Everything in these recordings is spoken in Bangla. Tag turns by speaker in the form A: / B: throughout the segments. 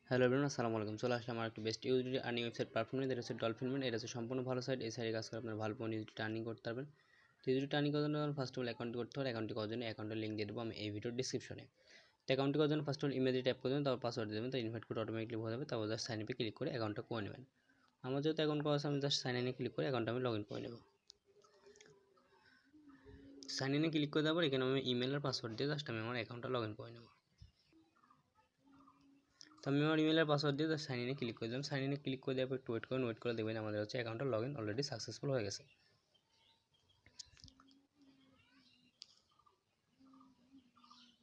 A: হ্যালো এভরিওয়ান, আসসালামু আলাইকুম। চলে আসলাম আমার একটি best UGD earning website performance. এটা হচ্ছে ডলফিন মেন। এটা হচ্ছে সম্পূর্ণ ভালো সাইট। এই সাইটে কাজ করে আপনার ভালো পরিমাণে ইউজিডি আর্নিং করতে পারবেন। তো ইউজিডি আর্নিং করার জন্য ফার্স্ট অফ অল অ্যাকাউন্ট করতে হবে। অ্যাকাউন্টটি করার জন্য অ্যাকাউন্টের লিঙ্ক দিয়ে দেবো আমি এই ভিডিওর ডিসক্রিপশনে। তো অ্যাকাউন্টটি করার জন্য ফার্স্ট অফ অল ইমেজে ট্যাপ করে দেবেন, তারপর পাসওয়ার্ড দেবেন, তো ইনভাইট কোড অটোমেটিকলি হয়ে যাবে। তারপর জাস্ট সাইন আপে ক্লিক করে অ্যাকাউন্টটা করে নেবেন। আমার যেহেতু অ্যাকাউন্ট করা আছে আমি জাস্ট সাইন ইনে ক্লিক করে অ্যাকাউন্টটা আমি লগ ইন করে নেব। সাইন ইনে ক্লিক করে দেওয়ার পর এখানে আমি ইমেল আর পাসওয়ার্ড দিয়ে জাস্ট আমি আমার অ্যাকাউন্টটা লগ ইন করে নেব। তো আমি আমার ইমেল আর পাসওয়ার্ড দিয়ে জাস্ট সাইন ইনে ক্লিক করে দিলাম। সাইন ইনে ক্লিক করে দেওয়ার পর একটু ওয়েট করে দেখবেন আমাদের হচ্ছে অ্যাকাউন্টটা লগ ইন অলরেডি সাকসেসফুল হয়ে গেছে।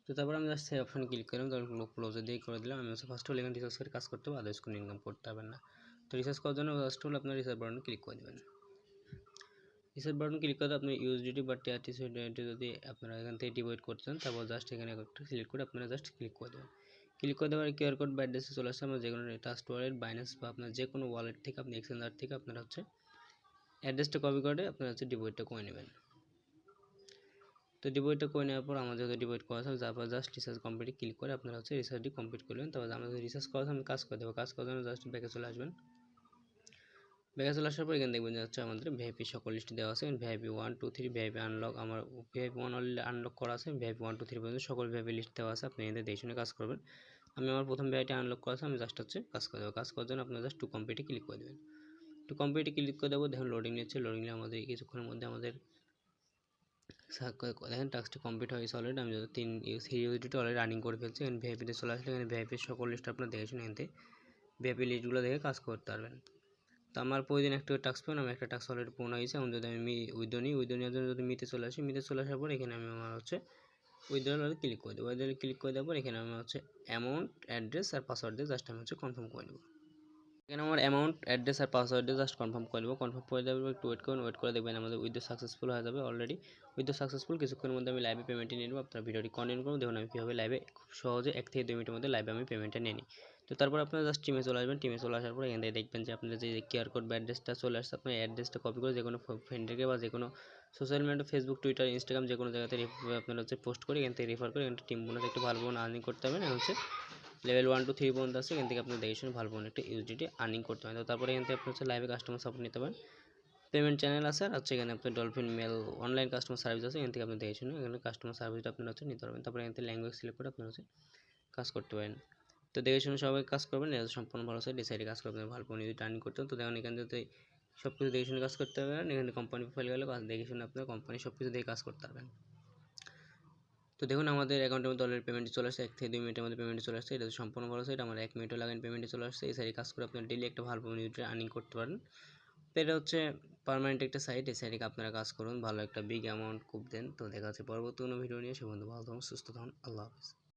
A: তো তারপর আমি জাস্ট সেই অপশানে ক্লিক করলাম, তারপর ক্লোজে দিয়ে করে দিলাম। আমি হচ্ছে ফার্স্ট অফ অল এখানে রিসার্চ করে কাজ করতে হবে, আদার্স কোনো ইনকাম করতে পারবেন না। তো রিসার্চ করার জন্য ফার্স্ট অফ অল আপনার রিসার্চ বাটনে ক্লিক করে দেবেন। রিসার্চ বাটন ক্লিক করে আপনি ইউএসডিটি বা টিআরটিসি যদি আপনারা এখান থেকে ডিপোজিট করতে চান, তারপর জাস্ট এখানে একটা সিলেক্ট করে আপনারা জাস্ট ক্লিক করে দেবেন। ক্লিক করে দেওয়ার কিউআর কোড বা অ্যাড্রেসে চলে আসছে। আমরা যে কোনো ট্রাস্ট ওয়ালেট, বাইন্যান্স বা আপনার যে কোনো ওয়ালেট থেকে আপনি এক্সচেঞ্জার থেকে আপনারা হচ্ছে অ্যাড্রেসটা কপি করে আপনারা হচ্ছে ডিপোজিটটা করে নেবেন। তো ডিপোজিটটা করে নেওয়ার পর আমাদের যেহেতু ডিপোজিট করা আছে, তারপর জাস্ট রিসার্চ কমপ্লিট ক্লিক করে আপনারা হচ্ছে রিসার্চটি কমপ্লিট করবেন। তারপর আমাদের রিসার্চ করা আছে, আমি কাজ করে দেবো। কাজ করার জন্য জাস্ট ব্যাকে চলে আসবেন। ব্যাকে চলে আসার পর এখানে দেখবেন যে হচ্ছে আমাদের ভিআইপি সকল লিস্ট দেওয়া আছে। ভিআইপি 1 2 3 ভিআইপি আনলক, আমার ভিআইপি 1 অলরেডি আনলক করা আছে। ভিআইপি 1 2 3 পর্যন্ত সকল ভিআইপি লিস্ট দেওয়া আছে। আপনি এদের দেখে শুনে কাজ করবেন। আমি আমার প্রথম ভিআইপি আনলক করা আছে, আমি জাস্ট হচ্ছে কাজ করে দেবো। কাজ করার জন্য আপনারা জাস্ট টু কমপ্লিটে ক্লিক করে দেবেন। টু কমপ্লিটে ক্লিক করে দেবো। দেখুন লোডিং নিচ্ছে। লোডিং নিয়ে আমাদের কিছুক্ষণের মধ্যে আমাদের দেখেন টাস্কটি কমপ্লিট হয়েছে অলরেডি। আমি যত 3 ইউজিডিটি অলরেডি রানিং করে ফেলছি। এখানে ভিআইপিতে চলে আসলে এখানে ভিআইপির সকল লিস্ট আপনারা দেখে শুনে এখান থেকে ভিআইপি লিস্টগুলো দেখে কাজ করতে পারবেন। তো আমার প্রতিদিন একটা টাস্ক পাবেন। আমি একটা টাস্ক অলরেডি পূর্ণ হয়েছে। এখন যদি আমি উইথড্র নেওয়ার জন্য যদি মিতে চলে আসি, মিতে চলে আসার পর এখানে আমি আমার হচ্ছে উইথড্রলে ক্লিক করে দেবো। উইথড্রলে ক্লিক করে দেওয়ার পর এখানে আমি হচ্ছে অ্যামাউন্ট, অ্যাড্রেস আর পাসওয়ার্ড দিয়ে জাস্ট আমি হচ্ছে কনফার্ম করে নেব। এখানে আমার অ্যামাউন্ট, অ্যাড্রেস আর পাসওয়ার্ড দিয়ে জাস্ট কনফার্ম করে দেবো। কনফার্ম করে দেওয়ার পর একটু ওয়েট করুন। ওয়েট করে দেখবেন আমাদের উইথড্র সাকসেসফুল হয়ে যাবে অলরেডি। Withdraw successful. কিছুক্ষণের মধ্যে আমি লাইভে পেমেন্টটি নিয়ে নেব। আপনারা ভিডিওটি কন্টিনিউ করুন। দেখুন আমি কীভাবে লাইভে খুব সহজে 1 থেকে 2 মিনিটের মধ্যে লাইভে আমি পেমেন্টটা নিয়ে নিই। তো তারপর আপনারা জাস্ট টিমে চলে আসবেন। টিমে চলে আসার পর এখান থেকে দেখবেন যে আপনাদের যে কিউআর কোড বা অ্যাড্রেসটা চলে আসছে, আপনার অ্যাড্রেসটা কপি করে যে কোনো ফ্রেন্ডকে বা যে কোনো social media, Facebook, Twitter, Instagram যে কোনো জায়গাতে আপনারা হচ্ছে পোস্ট করে এখান থেকে রেফার করে এখানে টিম বোনাস একটু ভালো আর্নিং করতে হবে। হচ্ছে লেভেল 1 2 3 পর্যন্ত আছে। এখান থেকে আপনি দেখে শুনে ভালো একটা ইউজিডি আর্নিং করতে পারেন। তো তারপরে এখান থেকে আপনি হচ্ছে লাইভে কাস্টমার সাপোর্ট নিতে পারেন। পেমেন্ট চ্যানেল আছে আর হচ্ছে এখানে আপনার dolphin mail online customer service আছে। এখান থেকে আপনি দেখে শুনে এখানে কাস্টমার সার্ভিসটা আপনারা হচ্ছে নিতে পারবেন। তারপরে এখান থেকে ল্যাঙ্গুয়েজ সিলেক্ট করে আপনারা হচ্ছে কাজ করতে পারেন। তো দেখে শুনে সবাই কাজ করবেন। এটা সম্পূর্ণ ভালো সাইড। এই সাইডে কাজ করবেন ভালো ইউজিডি আর্নিং করতে। তো দেখুন এখান থেকে সব কিছু দেখে শুনে কাজ করতে পারবেন। এখানে কোম্পানি প্রোফাইল গেলে দেখে শুনে আপনার কোম্পানি সব কিছু দেখে কাজ করতে পারবেন। তো দেখুন আমাদের অ্যাকাউন্টের মধ্যে অলরেডি পেমেন্টটি চলে আসছে। 1 থেকে 2 মিনিটের মধ্যে পেমেন্টটি চলে আসছে। এটা সম্পূর্ণ ভালো সাইট। আমার 1 মিনিটও লাগেনি পেমেন্টটি চলে আসছে। এই সাইডে কাজ করে আপনারা ডেইলি একটা ভালো ইউজিডি আর্নিং করতে পারেন। তো এটা হচ্ছে পার্মানেন্ট একটা সাইট। এই সাইটে আপনারা কাজ করুন, ভালো একটা বিগ অ্যামাউন্ট খুব দেন। তো দেখা হচ্ছে পরবর্তী কোনো ভিডিও নিয়ে। সে বন্ধু ভালো থাকুন, সুস্থ থাকুন। আল্লাহ হাফিজ।